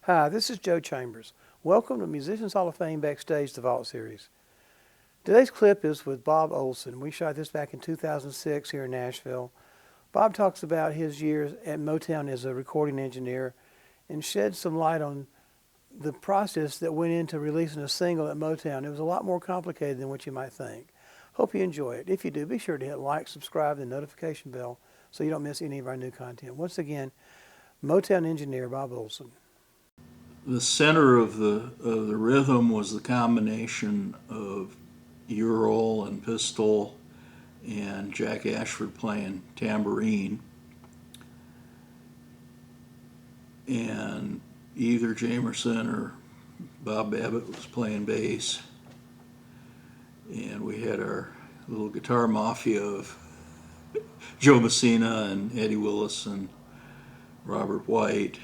Hi, this is Joe Chambers. Welcome to Musicians Hall of Fame Backstage, the Vault Series. Today's clip is with Bob Olhsson. We shot this back in 2006 here in Nashville. Bob talks about his years at Motown as a recording engineer and sheds some light on the process that went into releasing a single at Motown. It was a lot more complicated than what you might think. Hope you enjoy it. If you do, be sure to hit like, subscribe, and the notification bell so you don't miss any of our new content. Once again, Motown engineer Bob Olhsson. The center of the rhythm was the combination of Ural and pistol and Jack Ashford playing tambourine, and either Jamerson or Bob Babbitt was playing bass, and we had our little guitar mafia of Joe Messina and Eddie Willis and Robert White,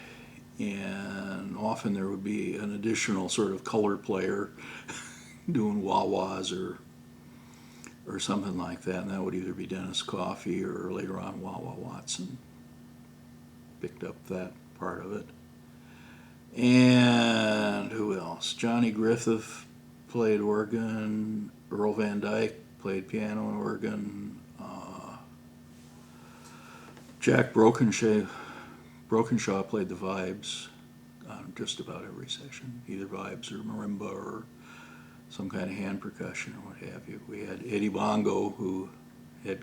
and often there would be an additional sort of color player doing wah-wahs or something like that, and that would either be Dennis Coffey or later on Wah-Wah Watson picked up that part of it. And who else? Johnny Griffith played organ, Earl Van Dyke played piano and organ, Jack Brokenshaw played the vibes on just about every session, either vibes or marimba or some kind of hand percussion or what have you. We had Eddie Bongo, who had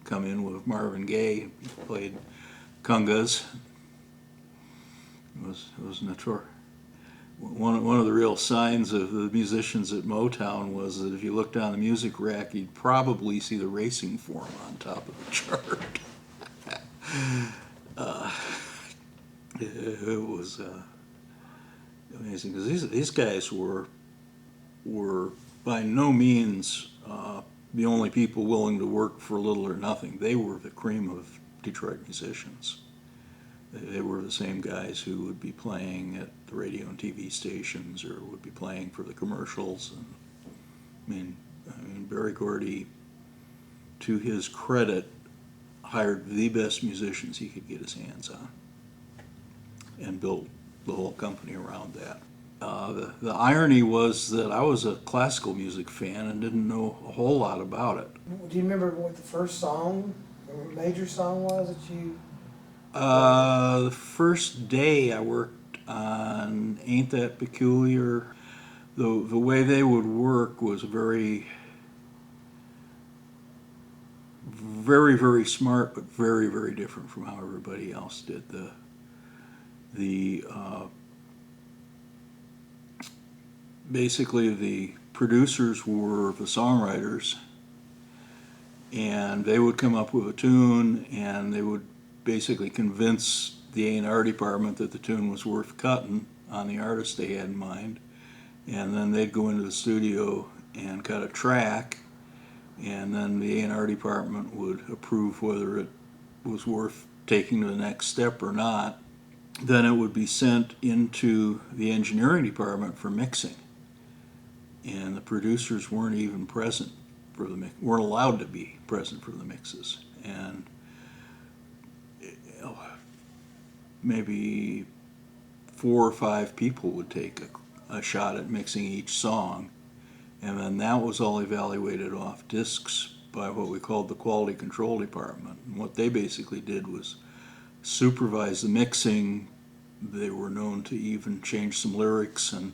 come in with Marvin Gaye, played congas. It was notorious. One of the real signs of the musicians at Motown was that if you looked down the music rack, you'd probably see the racing form on top of the chart. It was amazing because these guys were by no means the only people willing to work for little or nothing. They were the cream of Detroit musicians. They were the same guys who would be playing at the radio and TV stations or would be playing for the commercials. And I mean, Berry Gordy, to his credit, hired the best musicians he could get his hands on and built the whole company around that. The irony was that I was a classical music fan and didn't know a whole lot about it. Do you remember what the first song, or major song was that you... The first day I worked on Ain't That Peculiar, the way they would work was very, very, very smart, but very, very different from how everybody else did. Basically the producers were the songwriters, and they would come up with a tune, and they would basically convince the A&R department that the tune was worth cutting on the artist they had in mind, and then they'd go into the studio and cut a track, and then the A&R department would approve whether it was worth taking to the next step or not. Then it would be sent into the engineering department for mixing, and the producers weren't even present for the mix, weren't allowed to be present for the mixes, and maybe 4 or 5 people would take a shot at mixing each song, and then that was all evaluated off discs by what we called the quality control department. And what they basically did was supervise the mixing. They were known to even change some lyrics, and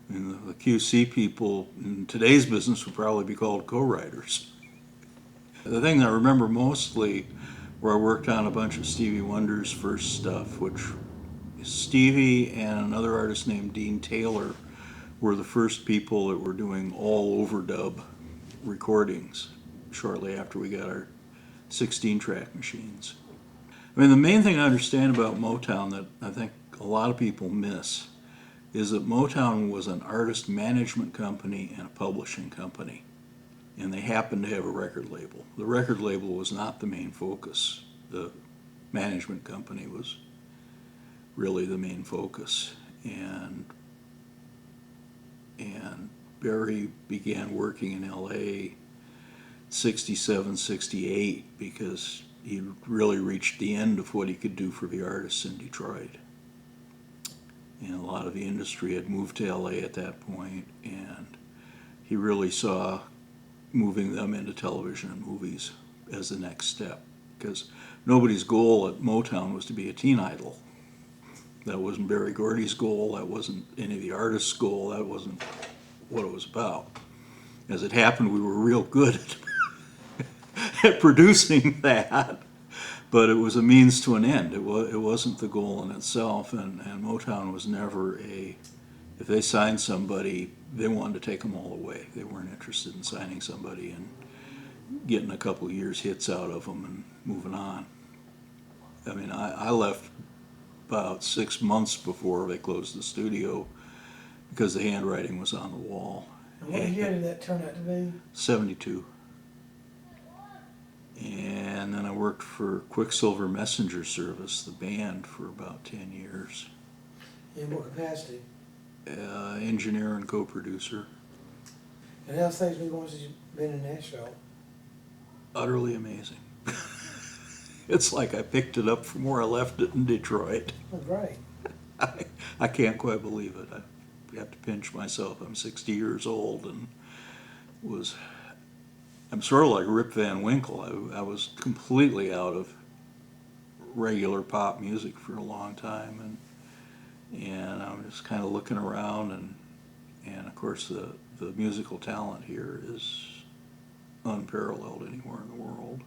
the QC people in today's business would probably be called co-writers. The thing that I remember mostly, where I worked on a bunch of Stevie Wonder's first stuff, which Stevie and another artist named Dean Taylor were the first people that were doing all overdub recordings shortly after we got our 16-track machines. I mean, the main thing I understand about Motown that I think a lot of people miss is that Motown was an artist management company and a publishing company, and they happened to have a record label. The record label was not the main focus. The management company was really the main focus. And Barry began working in LA 67, 68 because he really reached the end of what he could do for the artists in Detroit. and a lot of the industry had moved to LA at that point, and he really saw moving them into television and movies as the next step, because nobody's goal at Motown was to be a teen idol. That wasn't Berry Gordy's goal, that wasn't any of the artists' goal, that wasn't what it was about. As it happened, we were real good at producing that, but it was a means to an end. It wasn't the goal in itself, and Motown was never if they signed somebody, they wanted to take them all the way. They weren't interested in signing somebody and getting a couple of years hits out of them and moving on. I mean, I left about 6 months before they closed the studio because the handwriting was on the wall. And what year did that turn out to be? 72. And then I worked for Quicksilver Messenger Service, the band, for about 10 years. In what capacity? Engineer and co-producer. And how's things been going since you've been in Nashville? Utterly amazing. It's like I picked it up from where I left it in Detroit. Oh, great. I can't quite believe it. I have to pinch myself. I'm 60 years old and I'm sort of like Rip Van Winkle. I was completely out of regular pop music for a long time, and I'm just kind of looking around, and of course the musical talent here is unparalleled anywhere in the world.